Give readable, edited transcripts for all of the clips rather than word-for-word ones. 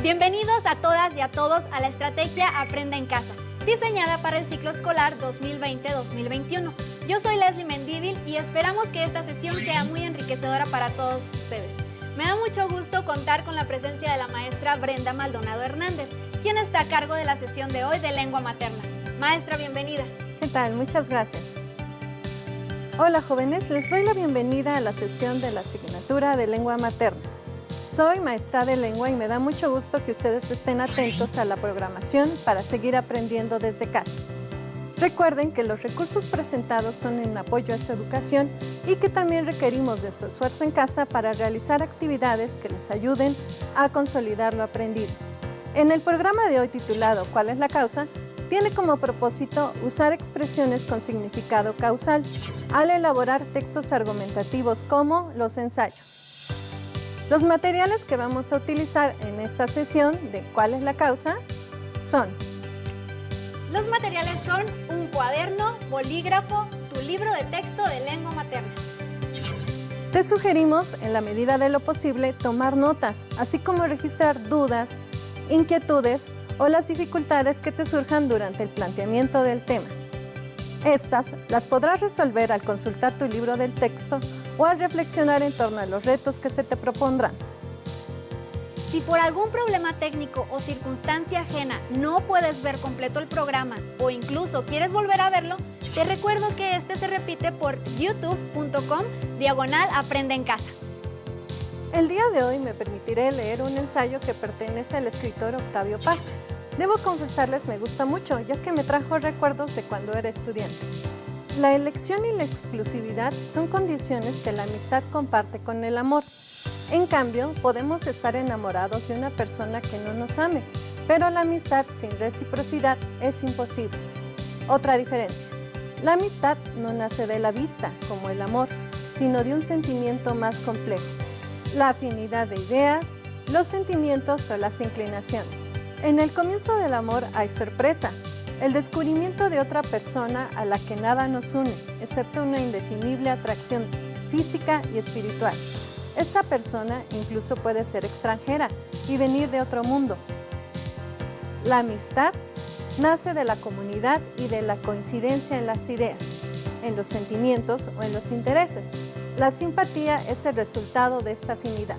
Bienvenidos a todas y a todos a la estrategia Aprenda en Casa, diseñada para el ciclo escolar 2020-2021. Yo soy Leslie Mendívil y esperamos que esta sesión sea muy enriquecedora para todos ustedes. Me da mucho gusto contar con la presencia de la maestra Brenda Maldonado Hernández, quien está a cargo de la sesión de hoy de lengua materna. Maestra, bienvenida. ¿Qué tal? Muchas gracias. Hola jóvenes, les doy la bienvenida a la sesión de la asignatura de lengua materna. Soy maestra de lengua y me da mucho gusto que ustedes estén atentos a la programación para seguir aprendiendo desde casa. Recuerden que los recursos presentados son en apoyo a su educación y que también requerimos de su esfuerzo en casa para realizar actividades que les ayuden a consolidar lo aprendido. En el programa de hoy titulado ¿Cuál es la causa?, tiene como propósito usar expresiones con significado causal al elaborar textos argumentativos como los ensayos. Los materiales que vamos a utilizar en esta sesión de ¿Cuál es la causa? Son: los materiales son un cuaderno, bolígrafo, tu libro de texto de lengua materna. Te sugerimos, en la medida de lo posible, tomar notas, así como registrar dudas, inquietudes o las dificultades que te surjan durante el planteamiento del tema. Estas las podrás resolver al consultar tu libro del texto o al reflexionar en torno a los retos que se te propondrán. Si por algún problema técnico o circunstancia ajena no puedes ver completo el programa o incluso quieres volver a verlo, te recuerdo que este se repite por youtube.com/Aprende en Casa. El día de hoy me permitiré leer un ensayo que pertenece al escritor Octavio Paz. Debo confesarles me gusta mucho, ya que me trajo recuerdos de cuando era estudiante. La elección y la exclusividad son condiciones que la amistad comparte con el amor. En cambio, podemos estar enamorados de una persona que no nos ame, pero la amistad sin reciprocidad es imposible. Otra diferencia: la amistad no nace de la vista, como el amor, sino de un sentimiento más complejo: la afinidad de ideas, los sentimientos o las inclinaciones. En el comienzo del amor hay sorpresa, el descubrimiento de otra persona a la que nada nos une, excepto una indefinible atracción física y espiritual. Esa persona incluso puede ser extranjera y venir de otro mundo. La amistad nace de la comunidad y de la coincidencia en las ideas, en los sentimientos o en los intereses. La simpatía es el resultado de esta afinidad.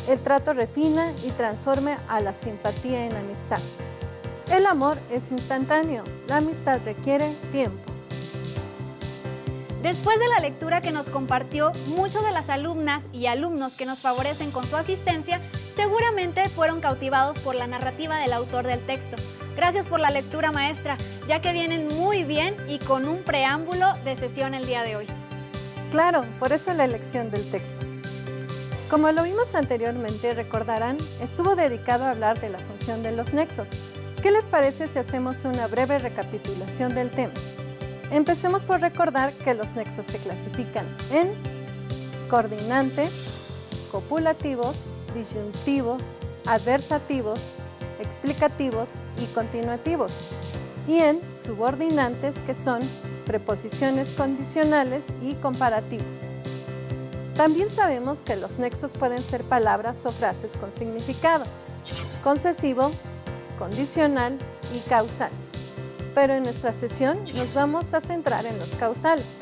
El trato refina y transforma a la simpatía en amistad. El amor es instantáneo, la amistad requiere tiempo. Después de la lectura que nos compartió, muchos de las alumnas y alumnos que nos favorecen con su asistencia seguramente fueron cautivados por la narrativa del autor del texto. Gracias por la lectura, maestra, ya que vienen muy bien y con un preámbulo de sesión el día de hoy. Claro, por eso la elección del texto. Como lo vimos anteriormente, recordarán, estuvo dedicado a hablar de la función de los nexos. ¿Qué les parece si hacemos una breve recapitulación del tema? Empecemos por recordar que los nexos se clasifican en coordinantes, copulativos, disyuntivos, adversativos, explicativos y continuativos, y en subordinantes, que son preposiciones condicionales y comparativos. También sabemos que los nexos pueden ser palabras o frases con significado concesivo, condicional y causal. Pero en nuestra sesión nos vamos a centrar en los causales.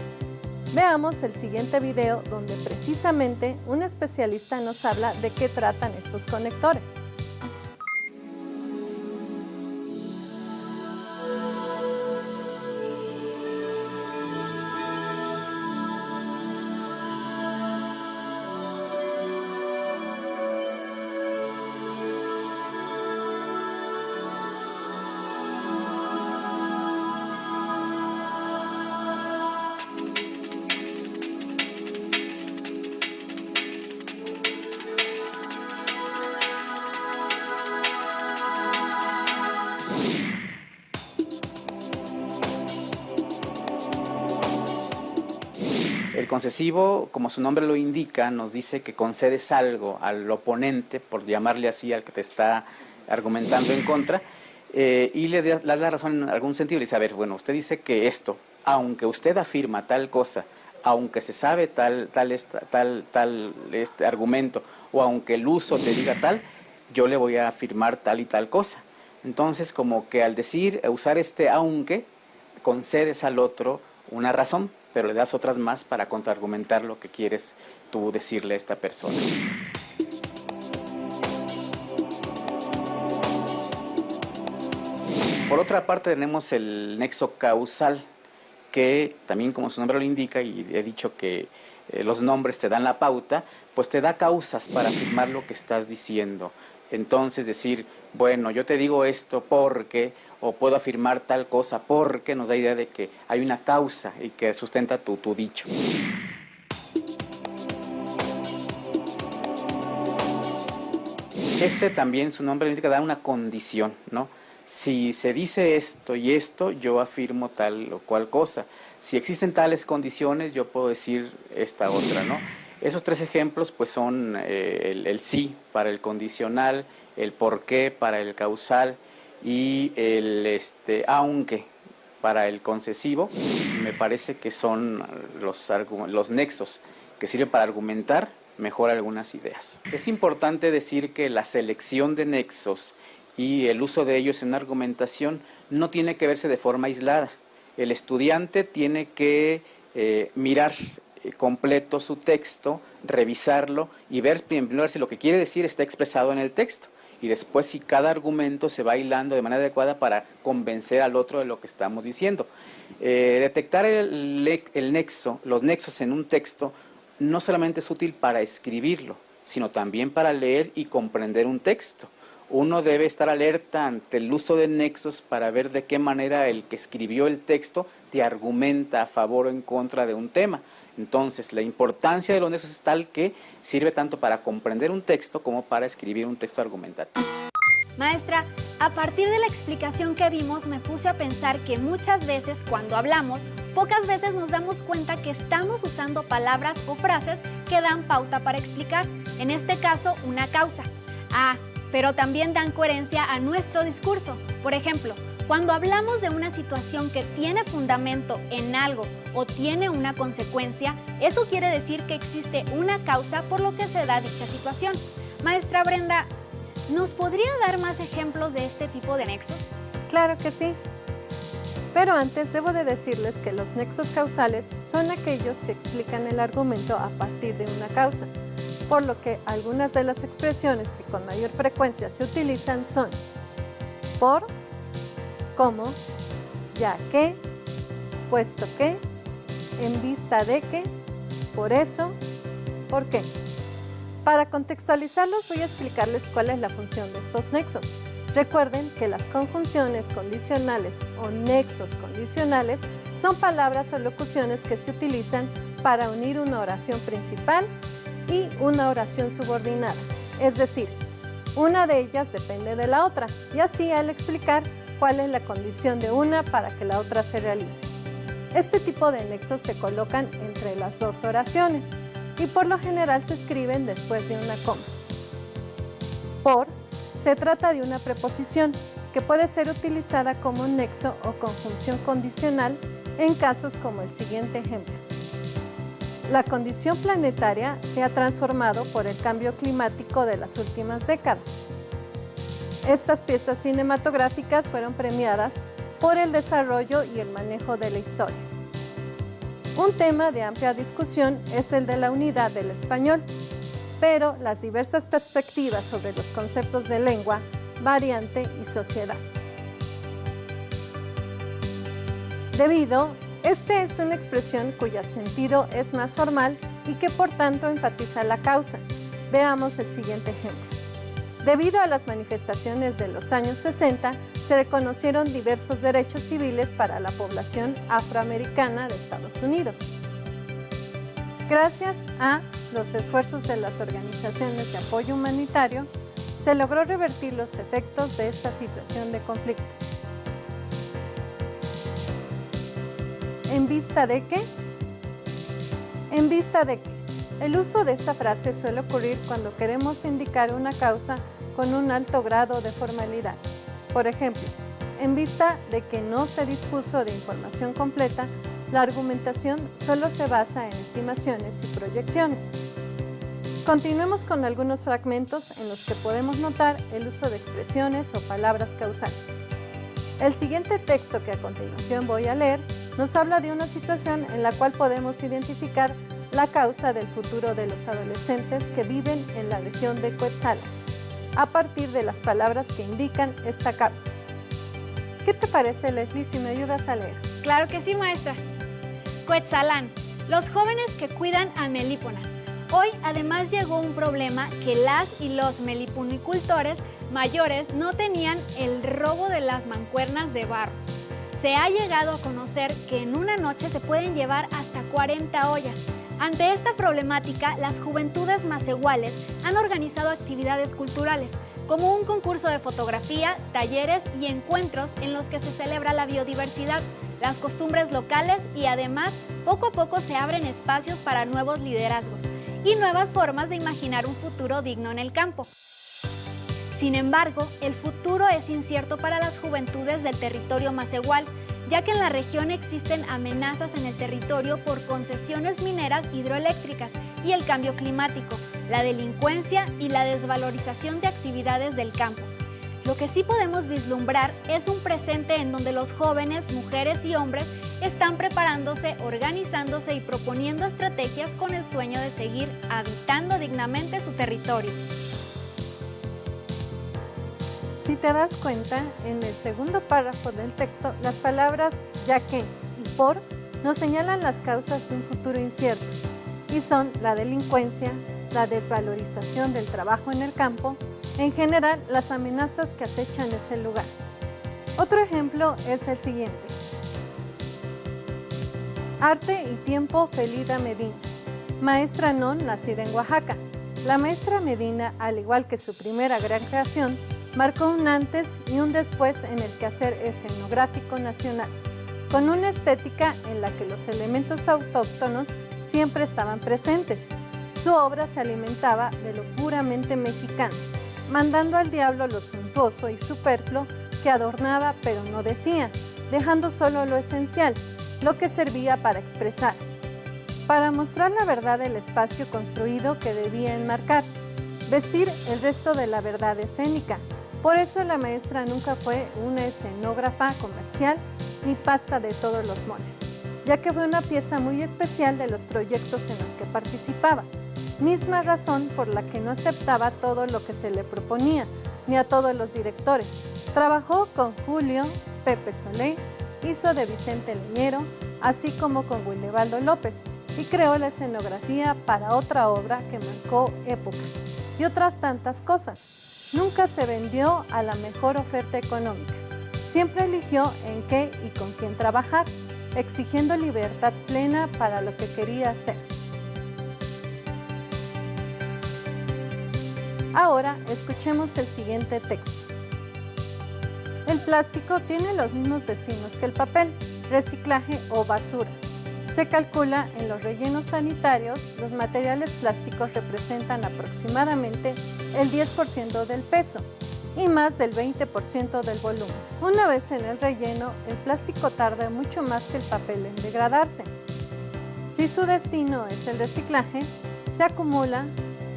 Veamos el siguiente video donde precisamente un especialista nos habla de qué tratan estos conectores. El concesivo, como su nombre lo indica, nos dice que concedes algo al oponente, por llamarle así al que te está argumentando en contra, y le das la razón en algún sentido. Le dice, a ver, bueno, usted dice que esto, aunque usted afirma tal cosa, aunque se sabe tal argumento, o aunque el uso te diga tal, yo le voy a afirmar tal y tal cosa. Entonces, como que al usar este aunque, concedes al otro una razón, pero le das otras más para contraargumentar lo que quieres tú decirle a esta persona. Por otra parte tenemos el nexo causal, que también como su nombre lo indica, y he dicho que los nombres te dan la pauta, pues te da causas para afirmar lo que estás diciendo. Entonces decir, bueno, yo te digo esto porque, o puedo afirmar tal cosa porque, nos da idea de que hay una causa y que sustenta tu dicho. Ese también, su nombre indica, da una condición, ¿no? Si se dice esto y esto, yo afirmo tal o cual cosa. Si existen tales condiciones, yo puedo decir esta otra, ¿no? Esos tres ejemplos pues son el sí para el condicional, el por qué para el causal y el aunque para el concesivo. Me parece que son los nexos que sirven para argumentar mejor algunas ideas. Es importante decir que la selección de nexos y el uso de ellos en una argumentación no tiene que verse de forma aislada. El estudiante tiene que mirar completo su texto, revisarlo y ver primero si lo que quiere decir está expresado en el texto. Y después si cada argumento se va hilando de manera adecuada para convencer al otro de lo que estamos diciendo. Detectar los nexos en un texto no solamente es útil para escribirlo, sino también para leer y comprender un texto. Uno debe estar alerta ante el uso de nexos para ver de qué manera el que escribió el texto te argumenta a favor o en contra de un tema. Entonces, la importancia de los nexos es tal que sirve tanto para comprender un texto como para escribir un texto argumentativo. Maestra, a partir de la explicación que vimos, me puse a pensar que muchas veces cuando hablamos, pocas veces nos damos cuenta que estamos usando palabras o frases que dan pauta para explicar, en este caso, una causa. Pero también dan coherencia a nuestro discurso. Por ejemplo, cuando hablamos de una situación que tiene fundamento en algo o tiene una consecuencia, eso quiere decir que existe una causa por lo que se da dicha situación. Maestra Brenda, ¿nos podría dar más ejemplos de este tipo de nexos? Claro que sí. Pero antes debo de decirles que los nexos causales son aquellos que explican el argumento a partir de una causa, por lo que algunas de las expresiones que con mayor frecuencia se utilizan son por, como, ya que, puesto que, en vista de que, por eso, por qué. Para contextualizarlos voy a explicarles cuál es la función de estos nexos. Recuerden que las conjunciones condicionales o nexos condicionales son palabras o locuciones que se utilizan para unir una oración principal y una oración subordinada, es decir, una de ellas depende de la otra, y así al explicar cuál es la condición de una para que la otra se realice. Este tipo de nexos se colocan entre las dos oraciones y por lo general se escriben después de una coma. Por se trata de una preposición que puede ser utilizada como un nexo o conjunción condicional en casos como el siguiente ejemplo. La condición planetaria se ha transformado por el cambio climático de las últimas décadas. Estas piezas cinematográficas fueron premiadas por el desarrollo y el manejo de la historia. Un tema de amplia discusión es el de la unidad del español, pero las diversas perspectivas sobre los conceptos de lengua, variante y sociedad. Esta es una expresión cuyo sentido es más formal y que por tanto enfatiza la causa. Veamos el siguiente ejemplo. Debido a las manifestaciones de los años 60, se reconocieron diversos derechos civiles para la población afroamericana de Estados Unidos. Gracias a los esfuerzos de las organizaciones de apoyo humanitario, se logró revertir los efectos de esta situación de conflicto. ¿En vista de qué? En vista de que. El uso de esta frase suele ocurrir cuando queremos indicar una causa con un alto grado de formalidad. Por ejemplo, en vista de que no se dispuso de información completa, la argumentación solo se basa en estimaciones y proyecciones. Continuemos con algunos fragmentos en los que podemos notar el uso de expresiones o palabras causales. El siguiente texto que a continuación voy a leer nos habla de una situación en la cual podemos identificar la causa del futuro de los adolescentes que viven en la región de Cuetzalan, a partir de las palabras que indican esta causa. ¿Qué te parece, Leslie, si me ayudas a leer? Claro que sí, maestra. Cuetzalan, los jóvenes que cuidan a melíponas. Hoy además llegó un problema que las y los meliponicultores mayores no tenían: el robo de las mancuernas de barro. Se ha llegado a conocer que en una noche se pueden llevar hasta 40 ollas. Ante esta problemática, las juventudes macehuales han organizado actividades culturales, como un concurso de fotografía, talleres y encuentros en los que se celebra la biodiversidad, las costumbres locales y además, poco a poco se abren espacios para nuevos liderazgos y nuevas formas de imaginar un futuro digno en el campo. Sin embargo, el futuro es incierto para las juventudes del territorio macehual, ya que en la región existen amenazas en el territorio por concesiones mineras hidroeléctricas y el cambio climático, la delincuencia y la desvalorización de actividades del campo. Lo que sí podemos vislumbrar es un presente en donde los jóvenes, mujeres y hombres están preparándose, organizándose y proponiendo estrategias con el sueño de seguir habitando dignamente su territorio. Si te das cuenta, en el segundo párrafo del texto, las palabras ya que y por nos señalan las causas de un futuro incierto, y son la delincuencia, la desvalorización del trabajo en el campo, en general las amenazas que acechan ese lugar. Otro ejemplo es el siguiente. Arte y tiempo, Felida Medina, maestra non nacida en Oaxaca. La maestra Medina, al igual que su primera gran creación, marcó un antes y un después en el quehacer escenográfico nacional, con una estética en la que los elementos autóctonos siempre estaban presentes. Su obra se alimentaba de lo puramente mexicano, mandando al diablo lo suntuoso y superfluo que adornaba pero no decía, dejando solo lo esencial, lo que servía para expresar, para mostrar la verdad del espacio construido que debía enmarcar, vestir el resto de la verdad escénica. Por eso la maestra nunca fue una escenógrafa comercial ni pasta de todos los moles, ya que fue una pieza muy especial de los proyectos en los que participaba, misma razón por la que no aceptaba todo lo que se le proponía, ni a todos los directores. Trabajó con Julio, Pepe Solé, hizo de Vicente Leñero, así como con Wildevaldo López, y creó la escenografía para otra obra que marcó época, y otras tantas cosas. Nunca se vendió a la mejor oferta económica. Siempre eligió en qué y con quién trabajar, exigiendo libertad plena para lo que quería hacer. Ahora escuchemos el siguiente texto. El plástico tiene los mismos destinos que el papel, reciclaje o basura. Se calcula en los rellenos sanitarios, los materiales plásticos representan aproximadamente el 10% del peso y más del 20% del volumen. Una vez en el relleno, el plástico tarda mucho más que el papel en degradarse. Si su destino es el reciclaje, se acumula,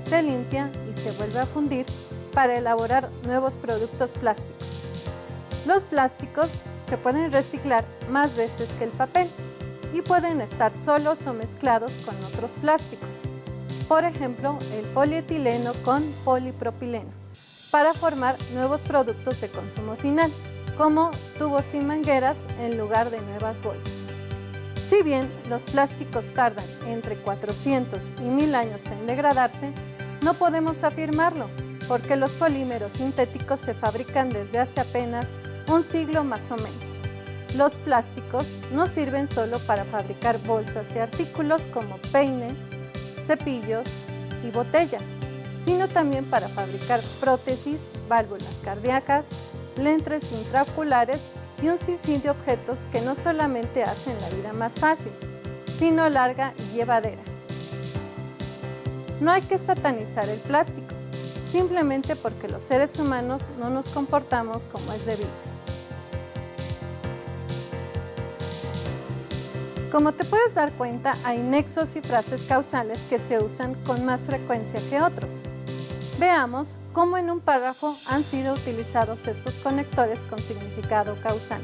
se limpia y se vuelve a fundir para elaborar nuevos productos plásticos. Los plásticos se pueden reciclar más veces que el papel y pueden estar solos o mezclados con otros plásticos. Por ejemplo, el polietileno con polipropileno, para formar nuevos productos de consumo final, como tubos y mangueras en lugar de nuevas bolsas. Si bien los plásticos tardan entre 400 y 1000 años en degradarse, no podemos afirmarlo, porque los polímeros sintéticos se fabrican desde hace apenas un siglo más o menos. Los plásticos no sirven solo para fabricar bolsas y artículos como peines, cepillos y botellas, sino también para fabricar prótesis, válvulas cardíacas, lentes intraoculares y un sinfín de objetos que no solamente hacen la vida más fácil, sino larga y llevadera. No hay que satanizar el plástico, simplemente porque los seres humanos no nos comportamos como es debido. Como te puedes dar cuenta, hay nexos y frases causales que se usan con más frecuencia que otros. Veamos cómo en un párrafo han sido utilizados estos conectores con significado causal.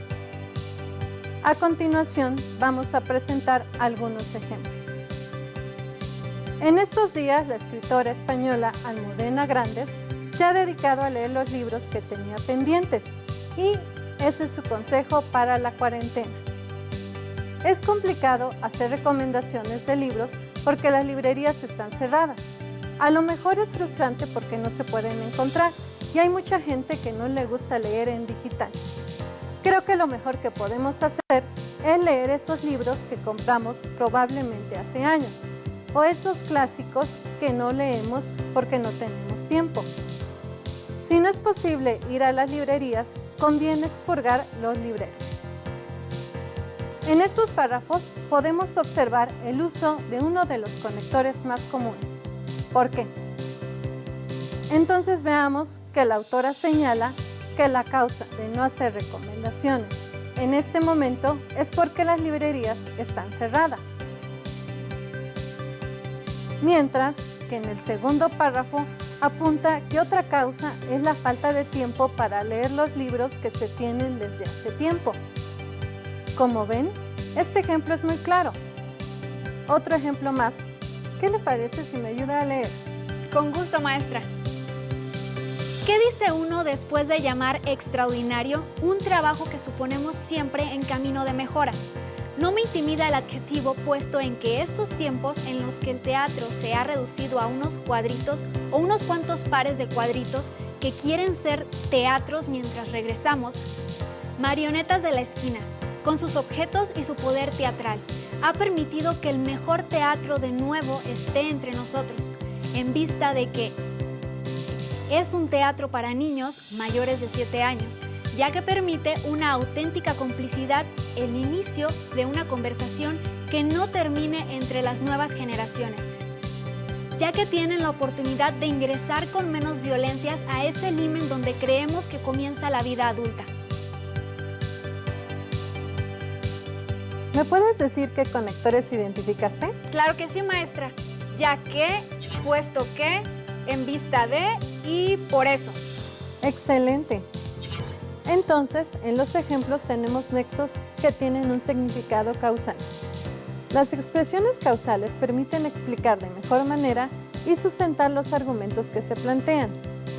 A continuación, vamos a presentar algunos ejemplos. En estos días, la escritora española Almudena Grandes se ha dedicado a leer los libros que tenía pendientes y ese es su consejo para la cuarentena. Es complicado hacer recomendaciones de libros porque las librerías están cerradas. A lo mejor es frustrante porque no se pueden encontrar y hay mucha gente que no le gusta leer en digital. Creo que lo mejor que podemos hacer es leer esos libros que compramos probablemente hace años o esos clásicos que no leemos porque no tenemos tiempo. Si no es posible ir a las librerías, conviene expurgar los libreros. En estos párrafos podemos observar el uso de uno de los conectores más comunes. ¿Por qué? Entonces veamos que la autora señala que la causa de no hacer recomendaciones en este momento es porque las librerías están cerradas. Mientras que en el segundo párrafo apunta que otra causa es la falta de tiempo para leer los libros que se tienen desde hace tiempo. Como ven, este ejemplo es muy claro. Otro ejemplo más. ¿Qué le parece si me ayuda a leer? Con gusto, maestra. ¿Qué dice uno después de llamar extraordinario un trabajo que suponemos siempre en camino de mejora? No me intimida el adjetivo puesto en que estos tiempos en los que el teatro se ha reducido a unos cuadritos o unos cuantos pares de cuadritos que quieren ser teatros mientras regresamos, marionetas de la esquina, con sus objetos y su poder teatral, ha permitido que el mejor teatro de nuevo esté entre nosotros, en vista de que es un teatro para niños mayores de 7 años, ya que permite una auténtica complicidad, el inicio de una conversación que no termine entre las nuevas generaciones, ya que tienen la oportunidad de ingresar con menos violencias a ese limen donde creemos que comienza la vida adulta. ¿Me puedes decir qué conectores identificaste? Claro que sí, maestra. Ya que, puesto que, en vista de y por eso. Excelente. Entonces, en los ejemplos tenemos nexos que tienen un significado causal. Las expresiones causales permiten explicar de mejor manera y sustentar los argumentos que se plantean,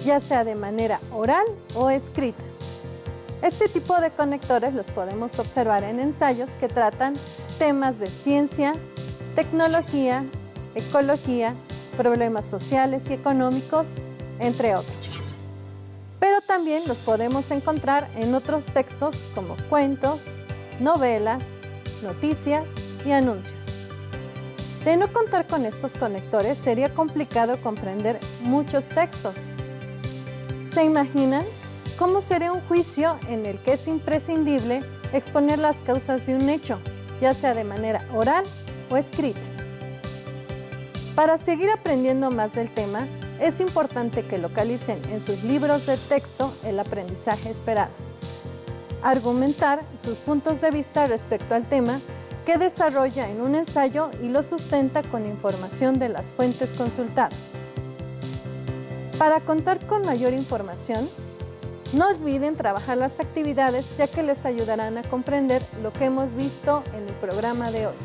ya sea de manera oral o escrita. Este tipo de conectores los podemos observar en ensayos que tratan temas de ciencia, tecnología, ecología, problemas sociales y económicos, entre otros. Pero también los podemos encontrar en otros textos como cuentos, novelas, noticias y anuncios. De no contar con estos conectores, sería complicado comprender muchos textos. ¿Se imaginan cómo sería un juicio en el que es imprescindible exponer las causas de un hecho, ya sea de manera oral o escrita? Para seguir aprendiendo más del tema, es importante que localicen en sus libros de texto el aprendizaje esperado. Argumentar sus puntos de vista respecto al tema que desarrolla en un ensayo y lo sustenta con información de las fuentes consultadas. Para contar con mayor información, no olviden trabajar las actividades ya que les ayudarán a comprender lo que hemos visto en el programa de hoy.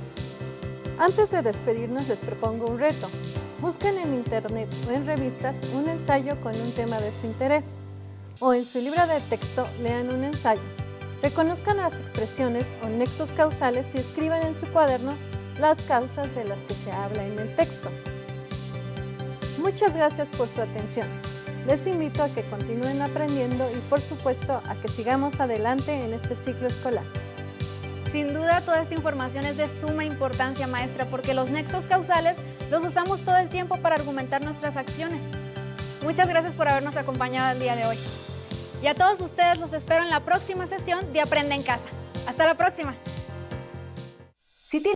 Antes de despedirnos les propongo un reto. Busquen en internet o en revistas un ensayo con un tema de su interés o en su libro de texto lean un ensayo. Reconozcan las expresiones o nexos causales y escriban en su cuaderno las causas de las que se habla en el texto. Muchas gracias por su atención. Les invito a que continúen aprendiendo y por supuesto a que sigamos adelante en este ciclo escolar. Sin duda, toda esta información es de suma importancia, maestra, porque los nexos causales los usamos todo el tiempo para argumentar nuestras acciones. Muchas gracias por habernos acompañado el día de hoy. Y a todos ustedes los espero en la próxima sesión de Aprende en Casa. ¡Hasta la próxima!